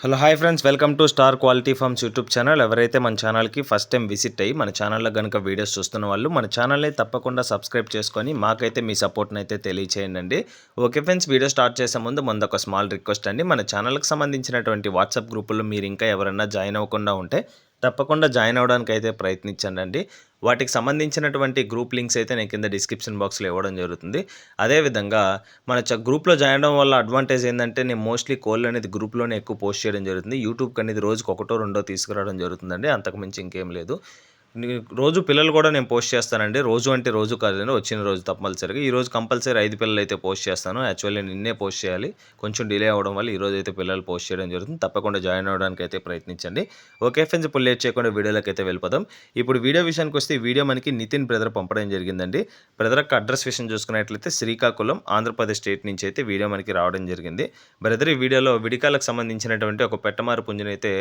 Hello hi friends, welcome to star quality farms YouTube channel. ఎవరైతే మన ఛానల్కి first time visit అయ్యి మన ఛానల్లో కనుక వీడియోస్ చూస్తున్న వాళ్ళు మన ఛానల్ని తప్పకుండా సబ్స్క్రైబ్ చేసుకొని మాకైతే మీ సపోర్ట్ని అయితే తెలియచేయండి. ఓకే ఫ్రెండ్స్, వీడియో స్టార్ట్ చేసే ముందు ఒక స్మాల్ రిక్వెస్ట్ అండి. మన ఛానల్కి సంబంధించినటువంటి వాట్సాప్ గ్రూపుల్లో మీరు ఇంకా ఎవరైనా జాయిన్ అవ్వకుండా ఉంటే తప్పకుండా జాయిన్ అవ్వడానికి అయితే ప్రయత్నించండి. వాటికి సంబంధించినటువంటి గ్రూప్ లింక్స్ అయితే నేను కింద డిస్క్రిప్షన్ బాక్స్లో ఇవ్వడం జరుగుతుంది. అదేవిధంగా మన గ్రూప్లో జాయిన్ అవ్వడం వల్ల అడ్వాంటేజ్ ఏంటంటే నేను మోస్ట్లీ కోళ్ళు అనేది గ్రూప్లోనే ఎక్కువ పోస్ట్ చేయడం జరుగుతుంది. యూట్యూబ్కి అనేది రోజుకి ఒకటో రెండో తీసుకురావడం జరుగుతుందండి, అంతకుమించి ఇంకేం లేదు. రోజు పిల్లలు కూడా నేను పోస్ట్ చేస్తానండి. రోజు అంటే రోజు కాదండి, వచ్చిన రోజు తప్పనిసరిగా. ఈరోజు కంపల్సరీ 5 పిల్లలు అయితే పోస్ట్ చేస్తాను. యాక్చువల్లీ నిన్నే పోస్ట్ చేయాలి, కొంచెం డిలే అవ్వడం వల్ల ఈరోజు అయితే పిల్లలు పోస్ట్ చేయడం జరుగుతుంది. తప్పకుండా జాయిన్ అవ్వడానికి అయితే ప్రయత్నించండి. ఓకే ఫ్రెండ్స్, ఇప్పుడు లేట్ చేయకుండా వీడియోలోకి అయితే వెళ్ళిపోదాం. ఇప్పుడు వీడియో విషయానికి వస్తే ఈ వీడియో మనకి నితిన్ బ్రదర్ పంపడం జరిగిందండి. బ్రదర్ యొక్క అడ్రస్ విషయం చూసుకున్నట్లయితే శ్రీకాకుళం, ఆంధ్రప్రదేశ్ స్టేట్ నుంచి అయితే వీడియో మనకి రావడం జరిగింది. బ్రదర్ ఈ వీడియోలో విడికాలకు సంబంధించినటువంటి ఒక పెట్టమారు పుంజుని అయితే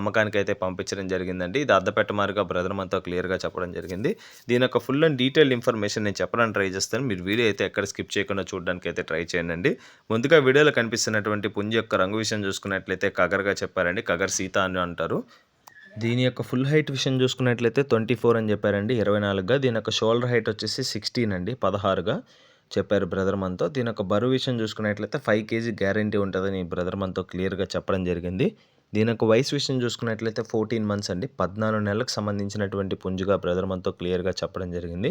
అమ్మకానికి అయితే పంపించడం జరిగిందండి. ఇది అర్ధ పెట్టమారుగా బ్రదర్ మనతో క్లియర్గా చెప్పడం జరిగింది. దీని యొక్క ఫుల్ అండ్ డీటెయిల్ ఇన్ఫర్మేషన్ నేను చెప్పడానికి ట్రై చేస్తాను. మీరు వీడియో అయితే ఎక్కడ స్కిప్ చేయకుండా చూడడానికి అయితే ట్రై చేయండి. ముందుగా వీడియోలో కనిపిస్తున్నటువంటి పుంజు యొక్క రంగు విషయం చూసుకున్నట్లయితే కగర్గా చెప్పారండి. కగర్ సీత అని అంటారు. దీని యొక్క ఫుల్ హైట్ విషయం చూసుకున్నట్లయితే 24 అని చెప్పారండి, 24గా. దీని యొక్క షోల్డర్ హైట్ వచ్చేసి 16 అండి, 16గా చెప్పారు బ్రదర్ మనతో. దీని యొక్క బరువు విషయం చూసుకున్నట్లయితే 5 కేజీ గ్యారంటీ ఉంటుందని బ్రదర్ మనతో క్లియర్గా చెప్పడం జరిగింది. దీని యొక్క వయసు విషయం చూసుకున్నట్లయితే 14 మంత్స్ అండి, 14 నెలలకు సంబంధించినటువంటి పుంజుగా బ్రదర్ మనతో క్లియర్గా చెప్పడం జరిగింది.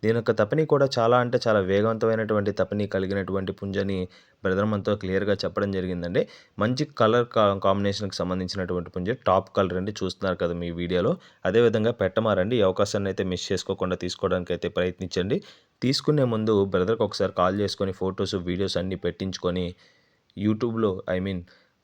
దీని యొక్క తపని కూడా చాలా అంటే చాలా వేగవంతమైనటువంటి తపని కలిగినటువంటి పుంజని బ్రదర్ మనతో క్లియర్గా చెప్పడం జరిగిందండి. మంచి కలర్ కాంబినేషన్కి సంబంధించినటువంటి పుంజ, టాప్ కలర్ అండి, చూస్తున్నారు కదా మీ వీడియోలో. అదేవిధంగా పెట్టమారండి. ఈ అవకాశాన్ని అయితే మిస్ చేసుకోకుండా తీసుకోవడానికి అయితే ప్రయత్నించండి. తీసుకునే ముందు బ్రదర్కి ఒకసారి కాల్ చేసుకొని ఫొటోస్ వీడియోస్ అన్నీ పెట్టించుకొని యూట్యూబ్లో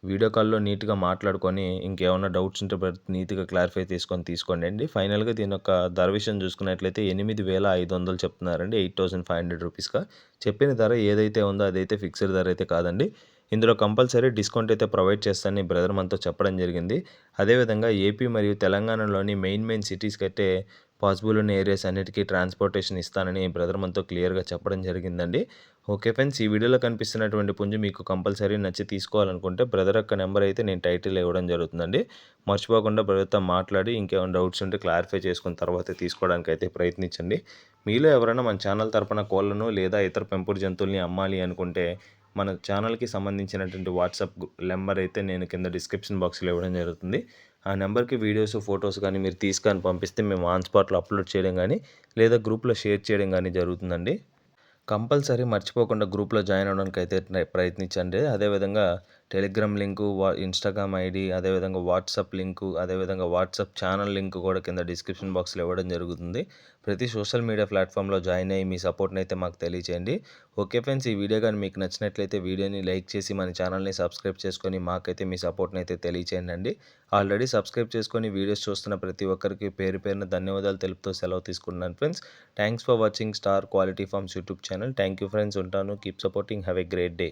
వీడియో కాల్లో నీట్గా మాట్లాడుకొని ఇంకేమైనా డౌట్స్ ఉంటే నీట్గా క్లారిఫై తీసుకోండి అండి. ఫైనల్గా దీని యొక్క ధర విషయం చూసుకున్నట్లయితే 8,500 చెప్తున్నారండి, 8,500 రూపీస్గా. చెప్పిన ధర ఏదైతే ఉందో అదైతే ఫిక్స్డ్ ధర అయితే కాదండి. ఇందులో కంపల్సరీ డిస్కౌంట్ అయితే ప్రొవైడ్ చేస్తానని బ్రదర్ మనతో చెప్పడం జరిగింది. అదేవిధంగా ఏపీ మరియు తెలంగాణలోని మెయిన్ సిటీస్కి అయితే పాసిబుల్ ఉన్న ఏరియాస్ అన్నిటికీ ట్రాన్స్పోర్టేషన్ ఇస్తానని బ్రదర్ మనతో క్లియర్గా చెప్పడం జరిగిందండి. ఓకే ఫ్రెండ్స్, ఈ వీడియోలో కనిపిస్తున్నటువంటి పుంజు మీకు కంపల్సరీ నచ్చి తీసుకోవాలనుకుంటే బ్రదర్ యొక్క నెంబర్ అయితే నేను టైటిల్ ఇవ్వడం జరుగుతుందండి. మర్చిపోకుండా బ్రదర్తో మాట్లాడి ఇంకేమైనా డౌట్స్ ఉంటే క్లారిఫై చేసుకున్న తర్వాత తీసుకోవడానికి అయితే ప్రయత్నించండి. మీలో ఎవరైనా మన ఛానల్ తరపున కోళ్లను లేదా ఇతర పెంపుడు జంతువుల్ని అమ్మాలి అనుకుంటే మన ఛానల్కి సంబంధించినటువంటి వాట్సాప్ నెంబర్ అయితే నేను కింద డిస్క్రిప్షన్ బాక్స్లో ఇవ్వడం జరుగుతుంది. ఆ నెంబర్కి వీడియోస్ ఫొటోస్ కానీ మీరు తీసుకొని పంపిస్తే మేము ఆన్ స్పాట్లో అప్లోడ్ చేయడం కానీ లేదా గ్రూప్లో షేర్ చేయడం కానీ జరుగుతుందండి. కంపల్సరీ మర్చిపోకుండా గ్రూప్లో జాయిన్ అవ్వడానికి అయితే ప్రయత్నించండి. అదేవిధంగా టెలిగ్రామ్ లింకు, ఇన్స్టాగ్రామ్ ఐడి, అదేవిధంగా వాట్సాప్ లింకు, అదేవిధంగా వాట్సాప్ ఛానల్ లింక్ కూడా కింద డిస్క్రిప్షన్ బాక్స్లో ఇవ్వడం జరుగుతుంది. ప్రతి సోషల్ మీడియా ప్లాట్ఫామ్లో జాయిన్ అయ్యి మీ సపోర్ట్ని అయితే మాకు తెలియచేయండి. ఓకే ఫ్రెండ్స్, ఈ వీడియో కానీ మీకు నచ్చినట్లయితే వీడియోని లైక్ చేసి మన ఛానల్ని సబ్స్క్రైబ్ చేసుకొని మాకైతే మీ సపోర్ట్ని అయితే తెలియచేయండి. ఆల్రెడీ సబ్స్క్రైబ్ చేసుకొని వీడియోస్ చూస్తున్న ప్రతి ఒక్కరికి పేరు పేరున ధన్యవాదాలు తెలుపుతూ సెలవు తీసుకుంటున్నాను friends. Thanks for watching star quality farms YouTube channel. Thank you friends, ఉంటాను. Keep supporting. Have a great day.